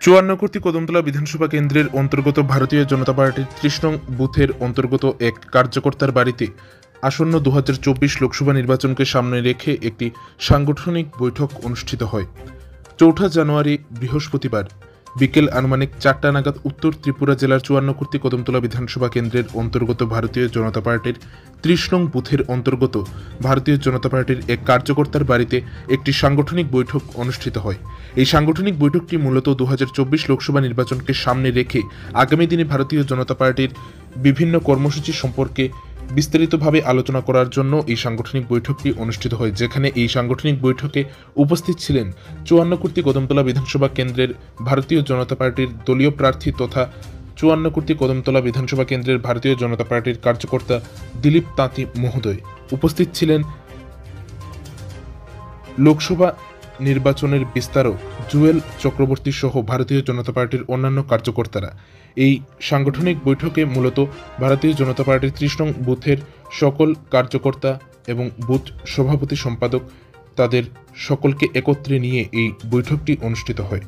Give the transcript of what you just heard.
54 কর্তৃক কদমতলা বিধানসভা কেন্দ্রের অন্তর্গত ভারতীয় জনতা পার্টির 30 নং বুথের অন্তর্গত এক কার্যকর্তার বাড়িতে আসন্ন 2024 লোকসভা নির্বাচনকে সামনে রেখে একটি সাংগঠনিক বৈঠক অনুষ্ঠিত হয়। 4 জানুয়ারি বৃহস্পতিবার বিকেল আনুমানিক 4টা নাগাদ উত্তর ত্রিপুরা জেলার 54 কর্তৃক কদমতলা বিধানসভা কেন্দ্রের অন্তর্গত ভারতীয় জনতা পার্টির 30 নং বুথের অন্তর্গত ভারতীয় জনতা পার্টির এক কার্যকর্তার বাড়িতে একটি সাংগঠনিক বৈঠক অনুষ্ঠিত হয়। এই সাংগঠনিক বৈঠকটি মূলত 2024 লোকসভা নির্বাচনকে সামনে রেখে আগামী দিনে ভারতীয় জনতা পার্টির বিভিন্ন কর্মসূচি সম্পর্কে বিস্তারিতভাবে আলোচনা করার জন্য এই সাংগঠনিক বৈঠকটি অনুষ্ঠিত হয়, যেখানে এই সাংগঠনিক বৈঠকে উপস্থিত ছিলেন 54 কর্তৃক কদমতলা বিধানসভা কেন্দ্রের ভারতীয় জনতা পার্টির দলীয় প্রার্থী তথা 54 কর্তৃক কদমতলা বিধানসভা কেন্দ্রের ভারতীয় জনতা পার্টির কার্যকর্তা দিলীপ তাঁতি মহোদয়। উপস্থিত ছিলেন লোকসভা নির্বাচনের বিস্তারক জুয়েল চক্রবর্তী সহ ভারতীয় জনতা পার্টির অন্যান্য কার্যকর্তারা। এই সাংগঠনিক বৈঠকে মূলত ভারতীয় জনতা পার্টির 30 নং বুথের সকল কার্যকর্তা এবং বুথ সভাপতি সম্পাদক তাদের সকলকে একত্রে নিয়ে এই বৈঠকটি অনুষ্ঠিত হয়।